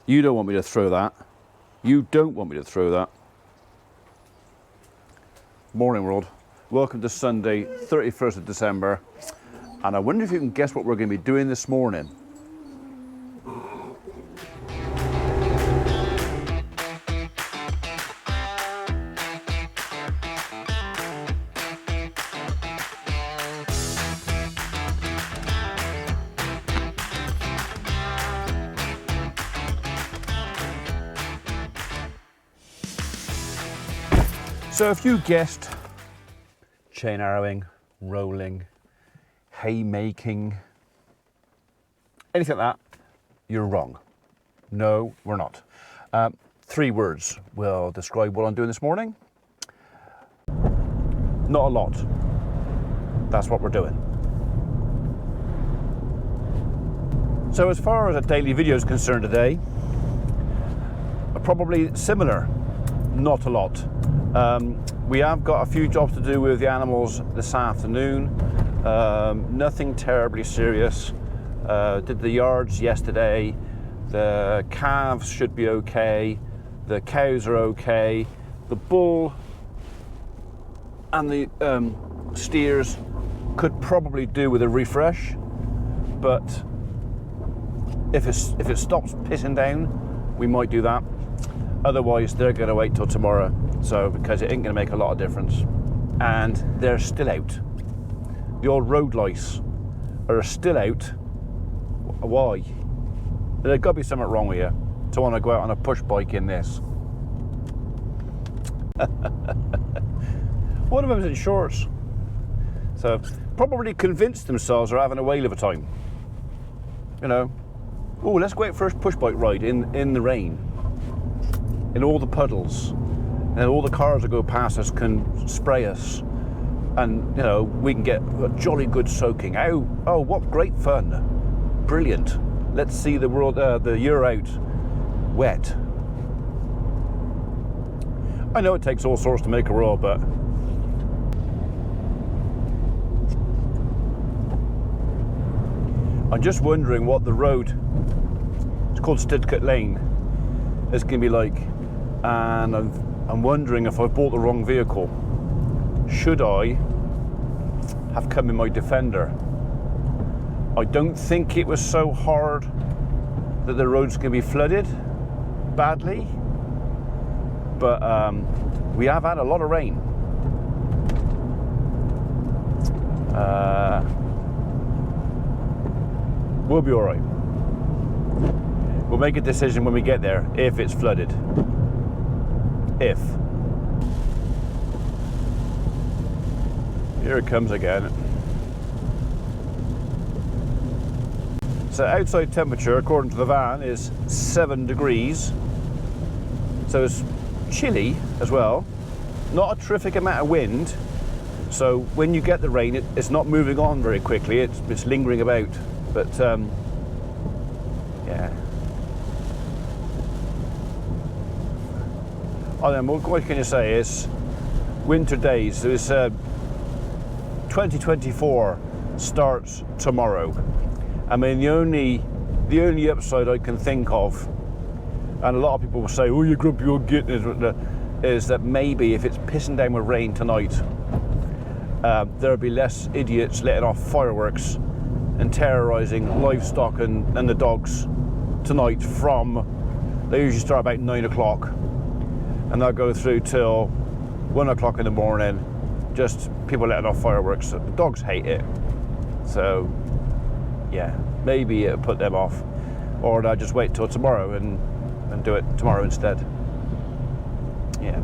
You don't want me to throw that. You don't want me to throw that. Morning world. Welcome to Sunday, 31st of December. And I wonder if you can guess what we're going to be doing this morning. So if you guessed chain arrowing, rolling, haymaking, anything like that, you're wrong. No, we're not. 3 words will describe what I'm doing this morning. Not a lot. That's what we're doing. So as far as a daily video is concerned today, probably similar, not a lot. We have got a few jobs to do with the animals this afternoon. Nothing terribly serious. Did the yards yesterday. The calves should be okay. The cows are okay. The bull and the steers could probably do with a refresh, but if it stops pissing down, we might do that. Otherwise, they're going to wait till tomorrow. So, because it ain't going to make a lot of difference. And they're still out. The old road lice are still out. Why? There's got to be something wrong with you to want to go out on a push bike in this. One of them's in shorts. So, probably convinced themselves they're having a whale of a time. You know, oh, let's go out for a push bike ride in the rain. In all the puddles. And all the cars that go past us can spray us, and you know we can get a jolly good soaking. Oh, what great fun! Brilliant. Let's see the world, the year out wet. I know it takes all sorts to make a world, but I'm just wondering what the road, it's called Stidcote Lane, is going to be like, and I'm wondering if I bought the wrong vehicle. Should I have come in my Defender? I don't think it was so hard that the road's going to be flooded badly, but we have had a lot of rain. We'll be all right. We'll make a decision when we get there if it's flooded. If. Here it comes again. So outside temperature, according to the van, is 7 degrees. So it's chilly as well. Not a terrific amount of wind. So when you get the rain, it's not moving on very quickly. It's lingering about. But yeah. Oh, then what can you say? It's winter days. So it's 2024 starts tomorrow. I mean, the only upside I can think of, and a lot of people will say, "Oh, you're grumpy, you're getting it," is that maybe if it's pissing down with rain tonight, there'll be less idiots letting off fireworks and terrorising livestock and the dogs tonight. They usually start about 9 o'clock. And they'll go through till 1 o'clock in the morning, just people letting off fireworks. The dogs hate it. So, yeah, maybe it'll put them off. Or they'll just wait till tomorrow and do it tomorrow instead. Yeah.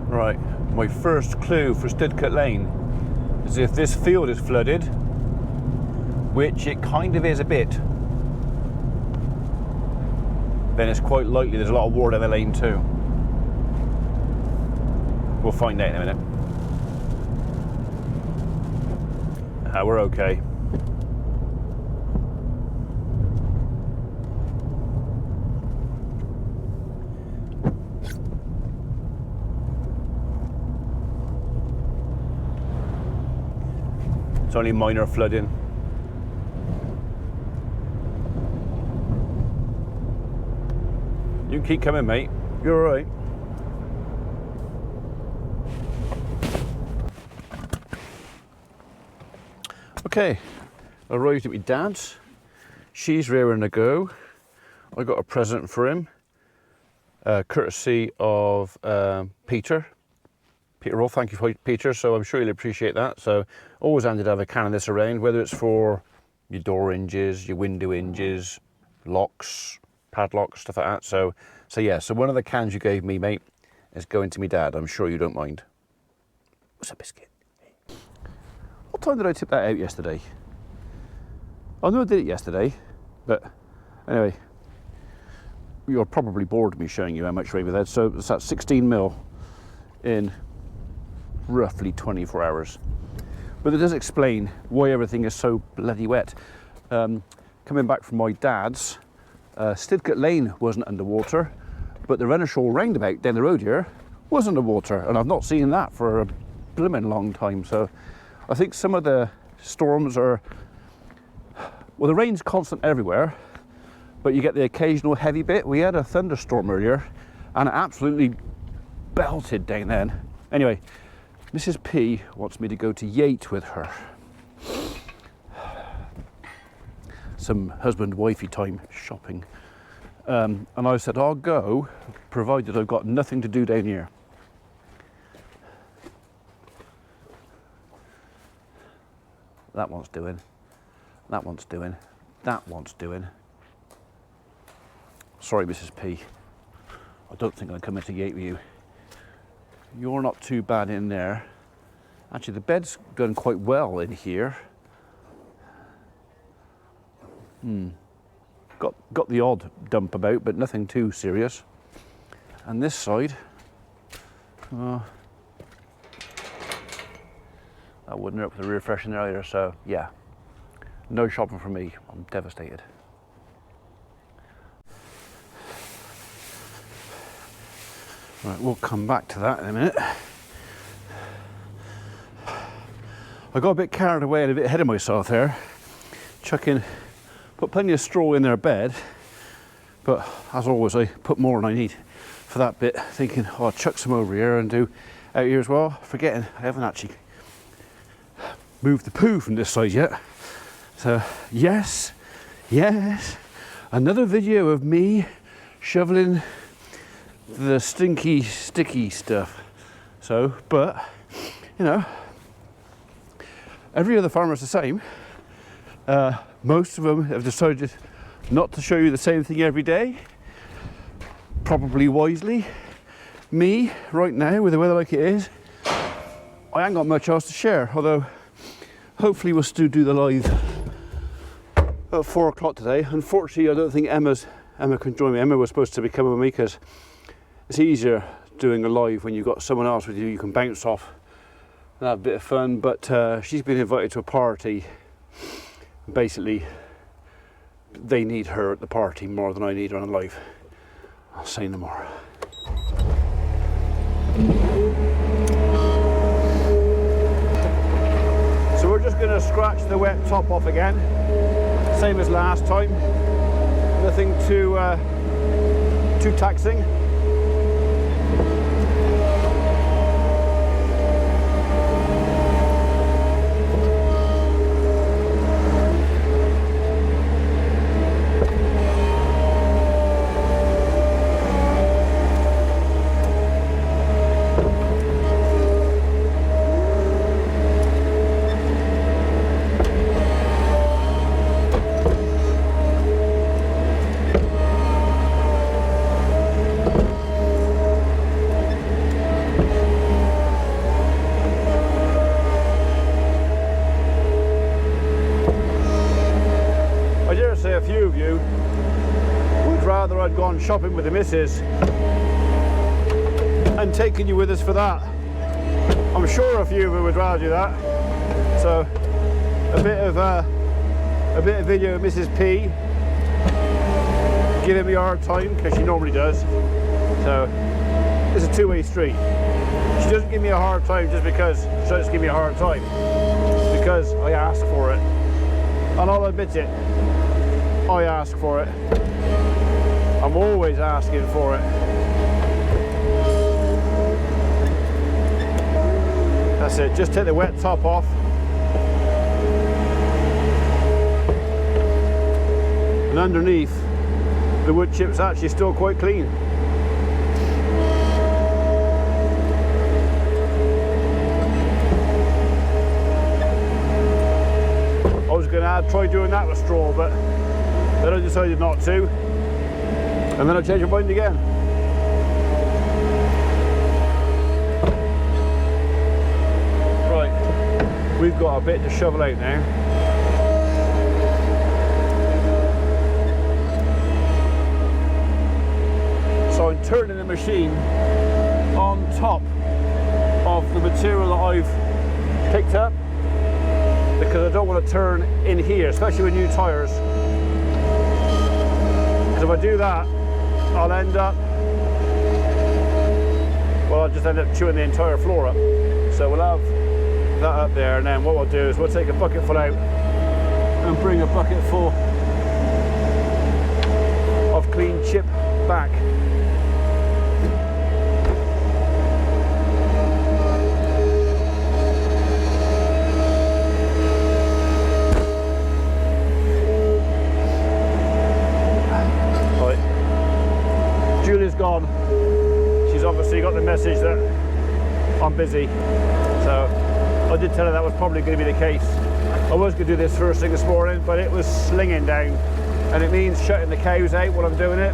Right, my first clue for Stidcote Lane is if this field is flooded, which it kind of is a bit, then it's quite likely there's a lot of water in the lane too. We'll find out in a minute. We're okay. It's only minor flooding. You can keep coming, mate. You're all right. Okay, arrived at my dad's. She's raring to go. I got a present for him, courtesy of Peter Rolf. Thank you, Peter. So I'm sure you'll appreciate that. So always handy to have a can of this around, whether it's for your door hinges, your window hinges, locks, padlocks, stuff like that. So yeah. So one of the cans you gave me, mate, is going to me dad. I'm sure you don't mind. What's a biscuit? What time did I tip that out yesterday? I know I did it yesterday, but anyway, you're probably bored of me showing you how much rain we've had. So it's at 16 mil in roughly 24 hours. But it does explain why everything is so bloody wet. Coming back from my dad's, Stidcote Lane wasn't underwater, but the Renishaw roundabout down the road here was underwater, and I've not seen that for a blooming long time. So I think some of the storms are, well, the rain's constant everywhere, but you get the occasional heavy bit. We had a thunderstorm earlier and it absolutely belted down then. Anyway, Mrs. P wants me to go to Yate with her. Some husband-wifey time shopping. And I said, I'll go, provided I've got nothing to do down here. That one's doing. That one's doing. That one's doing. Sorry, Mrs. P. I don't think I'll come into Yate with you. You're not too bad in there. Actually, the bed's done quite well in here. Got the odd dump about, but nothing too serious. And this side, that wouldn't hurt with the rear freshener earlier, so yeah. No shopping for me. I'm devastated. Right, we'll come back to that in a minute. I got a bit carried away and a bit ahead of myself there. Put plenty of straw in their bed, but as always, I put more than I need for that bit, thinking, oh, I'll chuck some over here and do out here as well, forgetting I haven't actually moved the poo from this side yet. So yes, another video of me shoveling the stinky, sticky stuff. So, but, you know, every other farmer's the same. Most of them have decided not to show you the same thing every day, probably wisely. Me, right now, with the weather like it is, I ain't got much else to share, although hopefully we'll still do the live at 4 o'clock today. Unfortunately, I don't think Emma can join me. Emma was supposed to be coming with me because it's easier doing a live when you've got someone else with you you can bounce off and have a bit of fun, but she's been invited to a party. Basically, they need her at the party more than I need her on live. I'll say no more. So we're just going to scratch the wet top off again, same as last time. Nothing too taxing. A few of you would rather I'd gone shopping with the missus and taken you with us for that. I'm sure a few of you would rather do that. So a bit of video of Mrs. P giving me a hard time because she normally does. So it's a two-way street. She doesn't give me a hard time just because she doesn't give me a hard time. It's because I asked for it, and I'll admit it. I ask for it. I'm always asking for it. That's it, just take the wet top off. And underneath, the wood chip's actually still quite clean. I was going to try doing that with straw, but then I decided not to. And then I changed my mind again. Right, we've got a bit to shovel out now. So I'm turning the machine on top of the material that I've picked up, because I don't want to turn in here, especially with new tyres. Because if I do that, I'll end up, well, I'll just end up chewing the entire floor up. So we'll have that up there, and then what we'll do is we'll take a bucket full out and bring a bucket full of clean chip back. Julie's gone. She's obviously got the message that I'm busy, so I did tell her that was probably going to be the case. I was going to do this first thing this morning, but it was slinging down, and it means shutting the cows out while I'm doing it.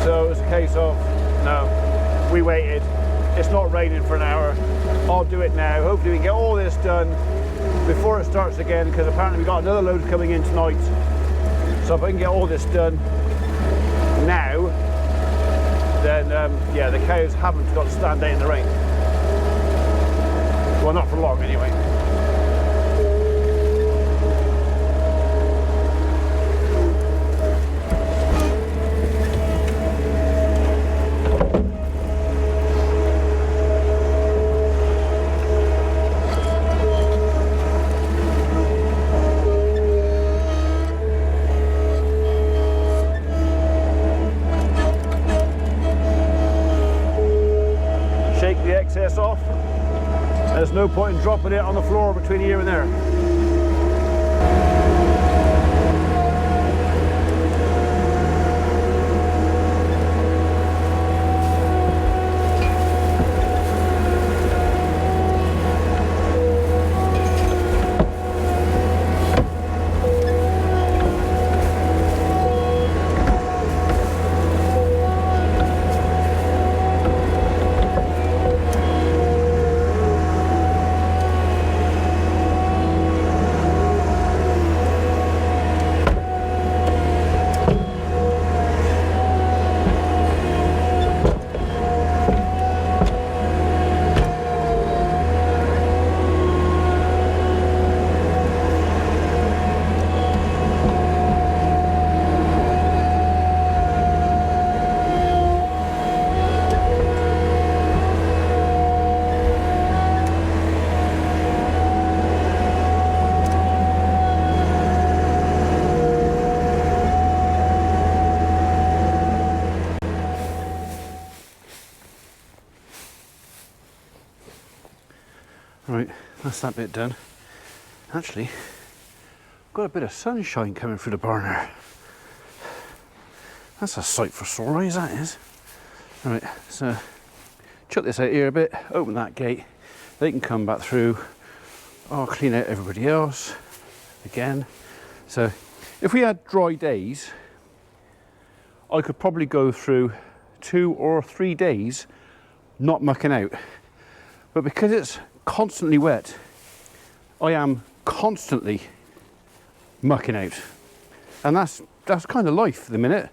So it was a case of, no, we waited. It's not raining for an hour. I'll do it now. Hopefully we can get all this done before it starts again, because apparently we've got another load coming in tonight. So if I can get all this done now, then yeah, the cows haven't got to stand out in the rain. Well, not for long anyway. Excess off. There's no point in dropping it on the floor between here and there. Right, that's that bit done. Actually, got a bit of sunshine coming through the barn there. That's a sight for sore eyes, that is. Right, so chuck this out here a bit, open that gate, they can come back through. I'll clean out everybody else again. So if we had dry days, I could probably go through 2 or 3 days not mucking out. But because it's constantly wet, I am constantly mucking out, and that's kind of life at the minute.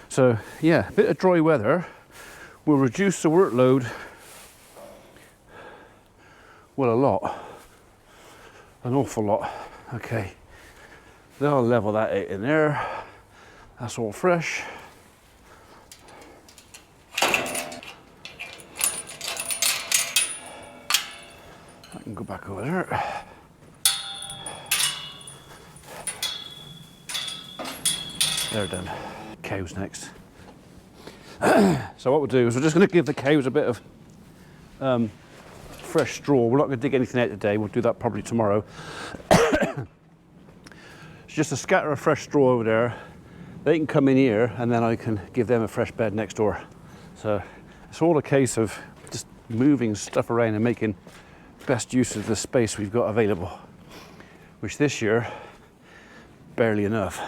So yeah, a bit of dry weather will reduce the workload, well, a lot, an awful lot. Okay, then I'll level that out in there. That's all fresh. I can go back over there. They're done. cows next. So what we'll do is we're just going to give the cows a bit of fresh straw. We're not going to dig anything out today. We'll do that probably tomorrow. It's just a scatter of fresh straw over there. They can come in here and then I can give them a fresh bed next door. So it's all a case of just moving stuff around and making best use of the space we've got available, which this year, barely enough.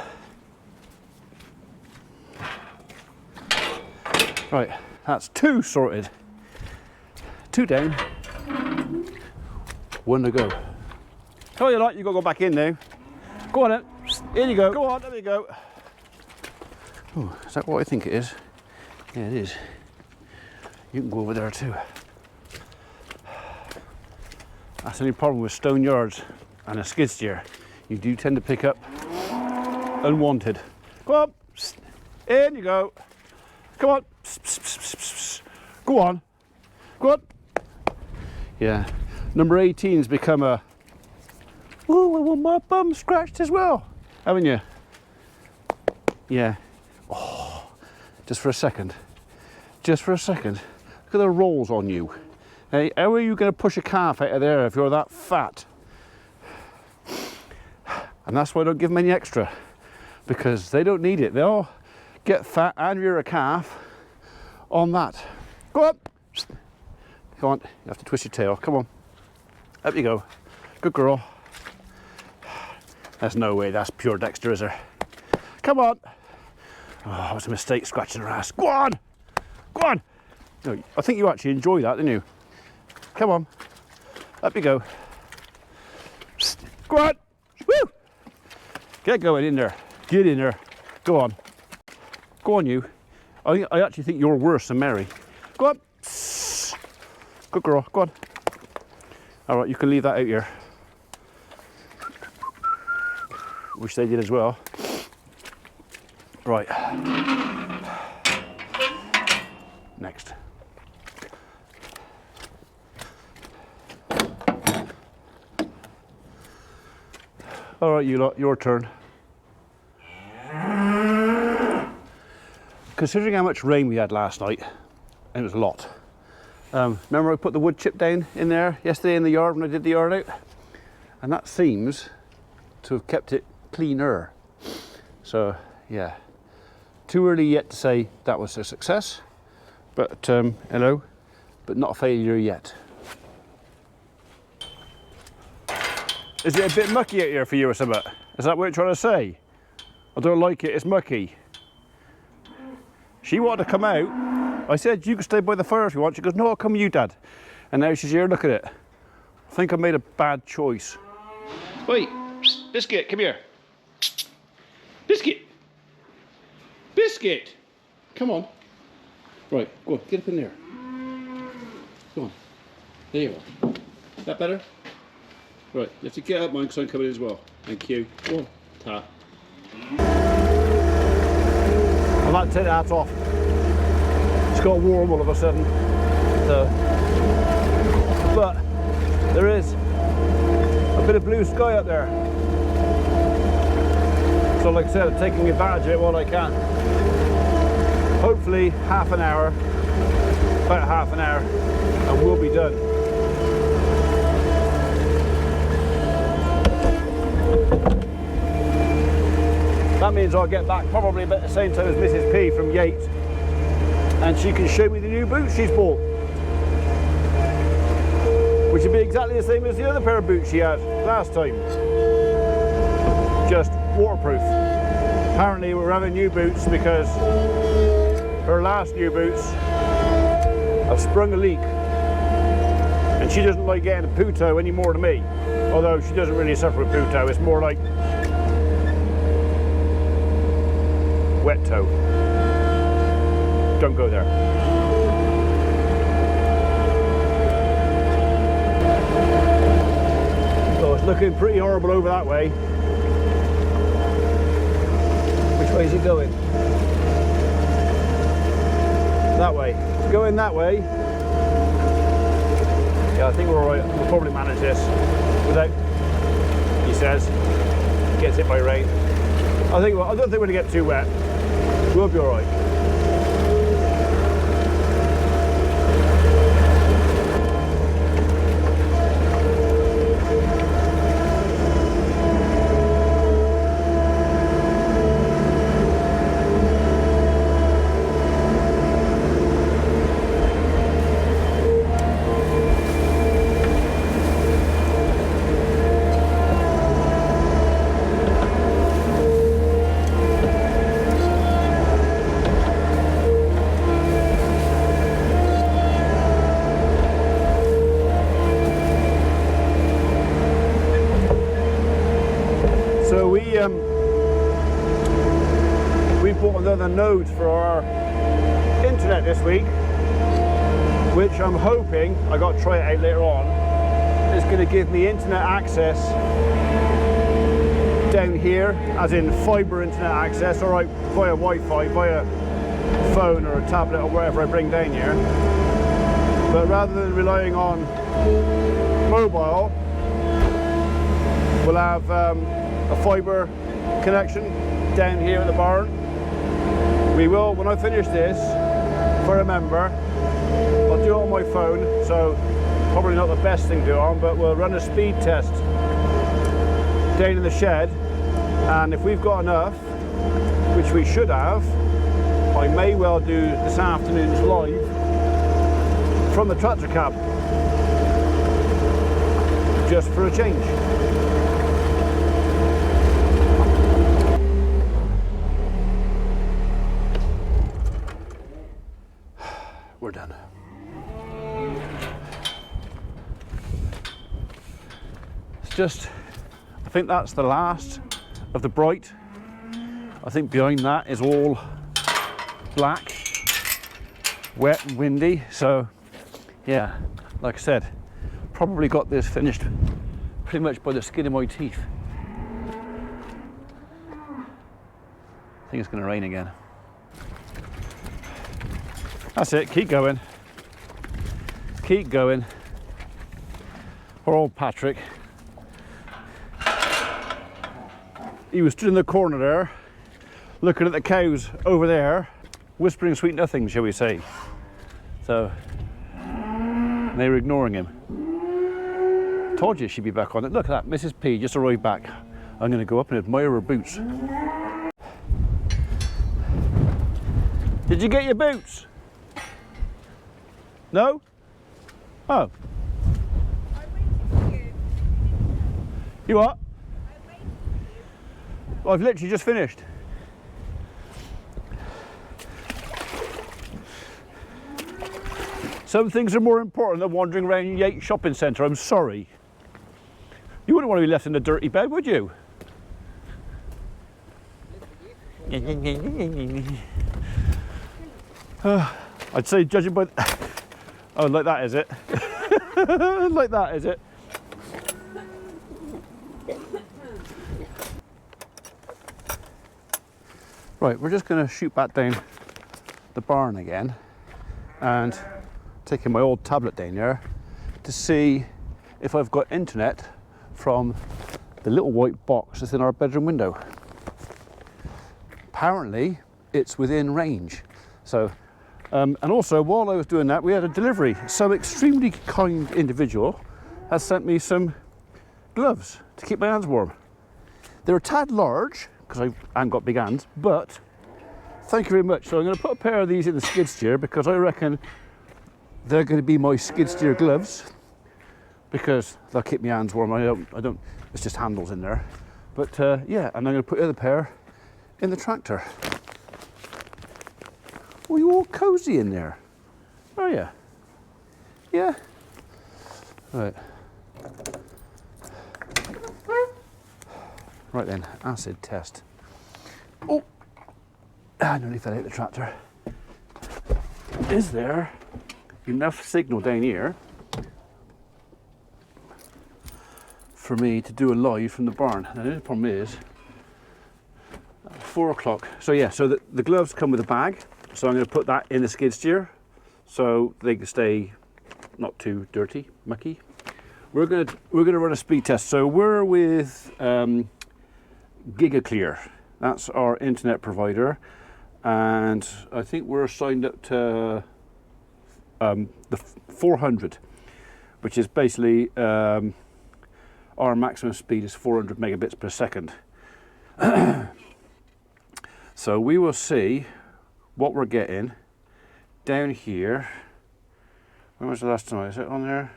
Right, that's 2 sorted. 2 down, 1 to go. Tell you what, you've got to go back in now. Go on then, in you go. Go on, there you go. Oh, is that what I think it is? Yeah, it is. You can go over there too. That's the only problem with stone yards and a skid steer. You do tend to pick up unwanted. Go on, in you go. Come on, go on, go on. Yeah, number 18's become a, ooh, I want my bum scratched as well, haven't you? Yeah. Oh, just for a second. Just for a second. Look at the rolls on you. Hey, how are you going to push a calf out of there if you're that fat? And that's why I don't give them any extra, because they don't need it. They'll get fat and rear a calf on that. Go on. Come on, you have to twist your tail. Come on. Up you go. Good girl. There's no way that's pure Dexter, is there? Come on. Oh, it was a mistake scratching her ass. Go on. Go on. No, I think you actually enjoy that, didn't you? Come on. Up you go. Go on. Woo. Get going in there. Get in there. Go on. Go on, you. I actually think you're worse than Mary. Go on. Good girl. Go on. All right, you can leave that out here. Wish they did as well. Right. Next. All right, you lot, your turn. Considering how much rain we had last night, and it was a lot. Remember I put the wood chip down in there yesterday in the yard when I did the yard out? And that seems to have kept it cleaner. So, yeah. Too early yet to say that was a success, but hello, but not a failure yet. Is it a bit mucky out here for you or something? Is that what you're trying to say? I don't like it, it's mucky. She wanted to come out. I said, you can stay by the fire if you want. She goes, no, I'll come with you, Dad. And now she's here, look at it. I think I made a bad choice. Wait, Biscuit, come here. Biscuit. Biscuit. Come on. Right, go on, get up in there. Go on. There you are. Is that better? Right, you have to get up, mine, because I'm coming in as well. Thank you. Go on. Ta. I've had to take the hat off. It's got warm all of a sudden. So, but there is a bit of blue sky up there. So like I said, I'm taking advantage of it while I can. Hopefully half an hour, about half an hour, and we'll be done. That means I'll get back probably about the same time as Mrs. P from Yates, and she can show me the new boots she's bought, which would be exactly the same as the other pair of boots she had last time, just waterproof. Apparently we're having new boots because her last new boots have sprung a leak, and she doesn't like getting a poo toe any more than me, although she doesn't really suffer with poo toe. It's more like wet toe. Don't go there. So it's looking pretty horrible over that way. Which way is it going? That way. It's going that way. Yeah, I think we're alright. We'll probably manage this without, he says, gets hit by rain. I don't think we're going to get too wet. We'll be all right. We bought another node for our internet this week, which I'm hoping, I got to try it out later on, is going to give me internet access down here, as in fibre internet access, alright, via Wi-Fi, via phone or a tablet or wherever I bring down here. But rather than relying on mobile, we'll have a fibre connection down here at the barn. We will, when I finish this, if I remember, I'll do it on my phone, so probably not the best thing to do on, but we'll run a speed test down in the shed, and if we've got enough, which we should have, I may well do this afternoon's live from the tractor cab, just for a change. We're done. It's just, I think that's the last of the bright. I think behind that is all black, wet and windy. So yeah, like I said, probably got this finished pretty much by the skin of my teeth. I think it's going to rain again. That's it, keep going. Keep going. Poor old Patrick. He was stood in the corner there, looking at the cows over there, whispering sweet nothings, shall we say. So, they were ignoring him. Told you she'd be back on it. Look at that, Mrs. P just arrived back. I'm going to go up and admire her boots. Did you get your boots? No? Oh. I waited for you. You what? I waited for you. Well, I've literally just finished. Some things are more important than wandering around Yates shopping centre, I'm sorry. You wouldn't want to be left in a dirty bed, would you? I'd say judging by... Oh, like that, is it? Like that, is it? Right, we're just going to shoot back down the barn again and taking my old tablet down there to see if I've got internet from the little white box that's in our bedroom window. Apparently, it's within range. So. And also, while I was doing that, we had a delivery. Some extremely kind individual has sent me some gloves to keep my hands warm. They're a tad large, because I haven't got big hands, but thank you very much. So I'm going to put a pair of these in the skid steer, because I reckon they're going to be my skid steer gloves, because they'll keep my hands warm. I don't, it's just handles in there. But yeah, and I'm going to put the other pair in the tractor. Oh, you're all cosy in there, are you? Yeah? Right. Right then, acid test. Oh! I nearly fell out the tractor. Is there enough signal down here for me to do a live from the barn? Now, the only problem is, 4 o'clock. So yeah, so the gloves come with a bag. So I'm going to put that in the skid steer so they can stay not too dirty, mucky. We're going to run a speed test. So we're with GigaClear. That's our internet provider. and I think we're signed up to the 400, which is basically our maximum speed is 400 megabits per second. So we will see what we're getting down here. When was the last time? Is it on there?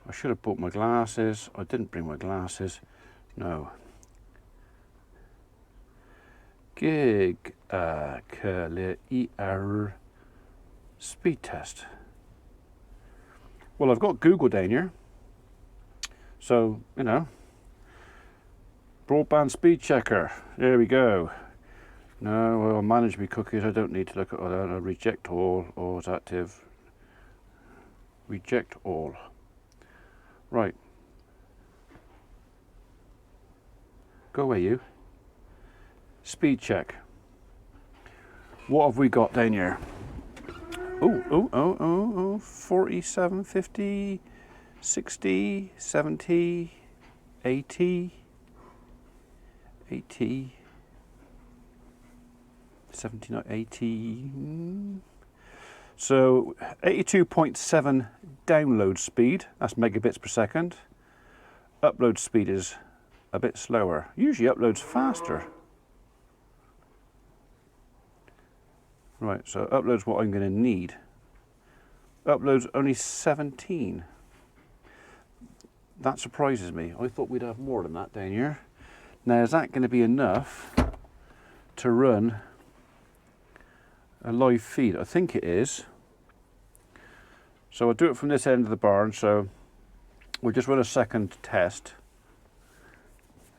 I should have bought my glasses. I didn't bring my glasses. No. Gig curly ER speed test. Well, I've got Google down here. So, you know, broadband speed checker. There we go. No, well, manage me cookies. I don't need to look at all that. Reject all. All is active. Reject all. Right. Go away, you. Speed check. What have we got down here? Oh, 47, 50, 60, 70, 80, 80, 79, 80. So 82.7 download speed, that's megabits per second. Upload speed is a bit slower. Usually uploads faster. Right, so upload's what I'm going to need. Upload's only 17. That surprises me. I thought we'd have more than that down here. Now, is that going to be enough to run a live feed? I think it is. So I'll do it from this end of the barn. So we'll just run a second test.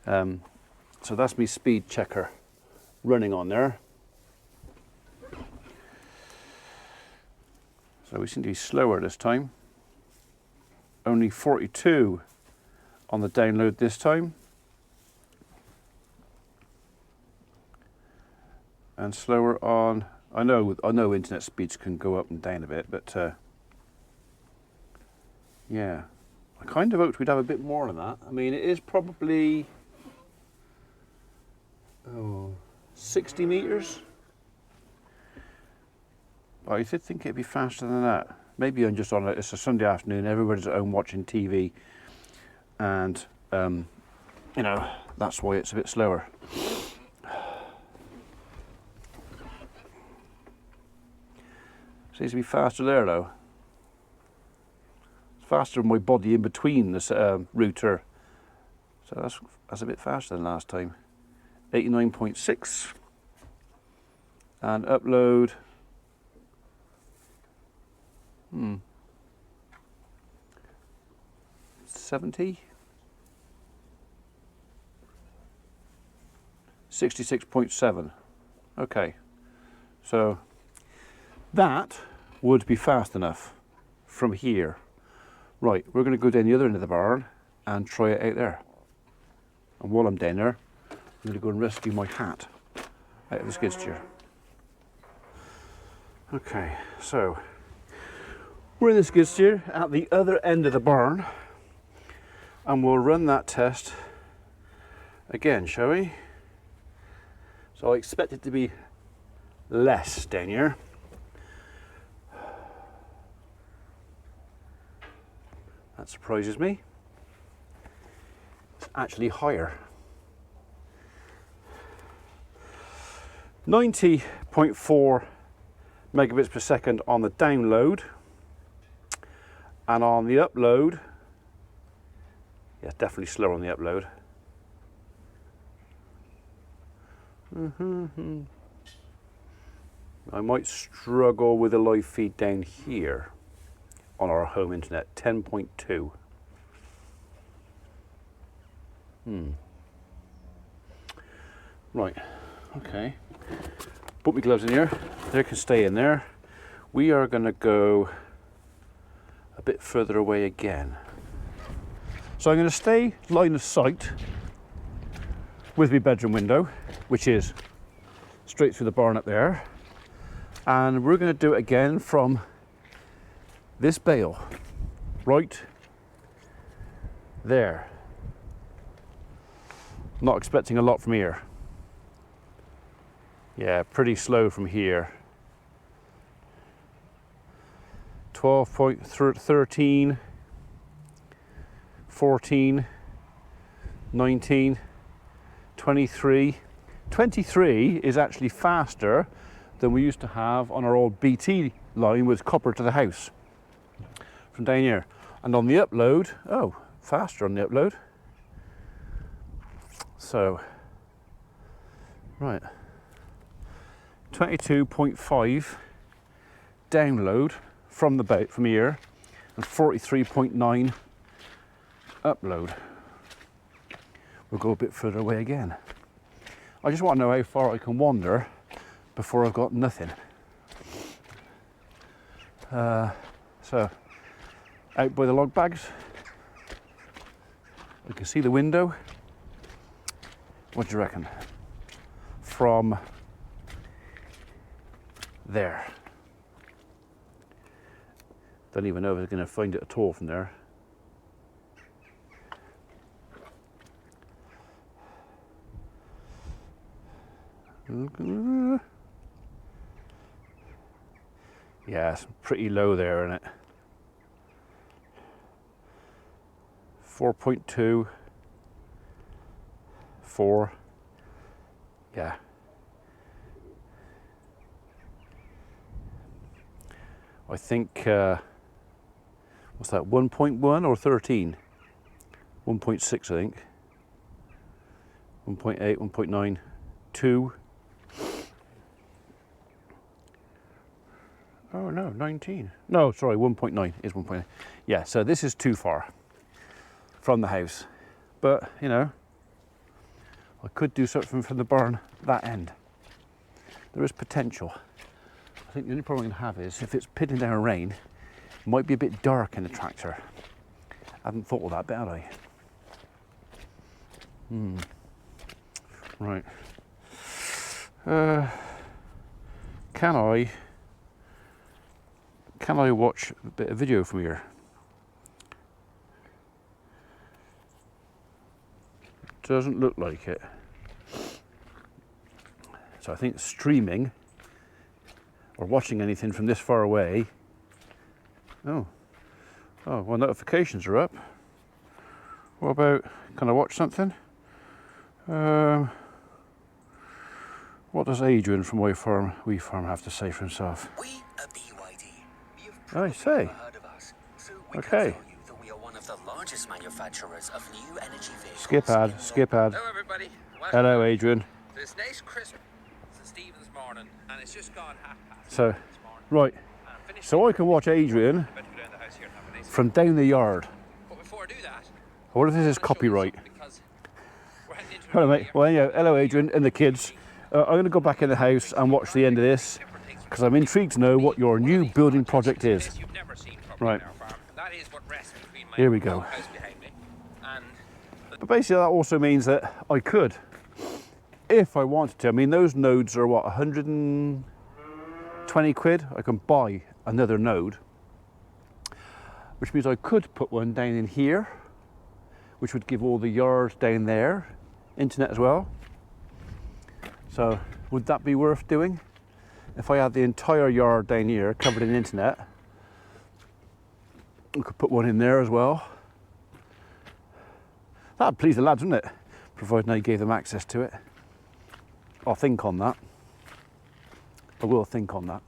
So that's my speed checker running on there. So we seem to be slower this time. Only 42 on the download this time. And slower on, I know internet speeds can go up and down a bit, but yeah. I kind of hoped we'd have a bit more than that. I mean, it is probably 60 meters. I did think it'd be faster than that. Maybe I'm just on it's a Sunday afternoon, everybody's at home watching TV, and you know, that's why it's a bit slower. Seems to be faster there though. It's faster than my body in between this router. So that's a bit faster than last time. 89.6. And upload. 70. 66.7. Okay. So that would be fast enough from here. Right, we're going to go down the other end of the barn and try it out there. And while I'm down there, I'm going to go and rescue my hat out of the skid steer. Okay, so we're in the skid steer at the other end of the barn, and we'll run that test again, shall we? So I expect it to be less down here. That surprises me. It's actually higher. 90.4 megabits per second on the download, and on the upload, yeah, definitely slower on the upload. I might struggle with a live feed down here on our home internet, 10.2. Right, okay. Put my gloves in here. They can stay in there. We are going to go a bit further away again. So I'm going to stay line of sight with my bedroom window, which is straight through the barn up there. And we're going to do it again from this bale, right there. Not expecting a lot from here. Yeah, pretty slow from here. 12.13, 14, 19, 23. 23 is actually faster than we used to have on our old BT line with copper to the house from down here. And on the upload, oh, faster on the upload. So, right, 22.5 download from the boat from here, and 43.9 upload. We'll go a bit further away again. I just want to know how far I can wander before I've got nothing. So, out by the log bags, we can see the window. What do you reckon? From there. Don't even know if it's going to find it at all from there. Yeah, it's pretty low there, isn't it? 4.2, 4, yeah. I think, what's that, 1.1 or 13? 1.6, I think. 1.8, 1.9, 2. Oh no, 19. No, sorry, 1.9 is 1.9. Yeah, so this is too far from the house. But, you know, I could do something from the barn that end. There is potential. I think the only problem I'm going to have is if it's pitting down rain, it might be a bit dark in the tractor. I hadn't thought of that bit, had I? Right. Can I watch a bit of video from here? Doesn't look like it. So I think streaming or watching anything from this far away. Oh, well, notifications are up. What about, can I watch something? What does Adrian from We Farm have to say for himself? We at BYD, you've I say. heard of us, so we Okay. can tell you that we are one of the largest manufacturers of new energy vehicles. Skip ad, skip ad. Hello everybody. Hello Adrian. This nice crisp St. Stephen's morning and it's just gone 1:30 So, this morning. right, And I'm finished so I can watch Adrian about to go down the house here and have a nice from down the yard. But before I do that, I wonder if this is I wanna show you copyright. something because we're heading into Hello another mate, year. well yeah, hello Adrian and the kids. I'm going to go back in the house and watch the end of this because I'm intrigued to know what your new building project is. You've never seen from Right. our farm. That is what rests between my Here we go. house behind me and But basically that also means that I could, if I wanted to, I mean those nodes are what, 120 quid? I can buy another node, which means I could put one down in here, which would give all the yards down there internet as well. So would that be worth doing? If I had the entire yard down here covered in internet, I could put one in there as well. That'd please the lads, wouldn't it? Providing I gave them access to it. I'll think on that. I will think on that.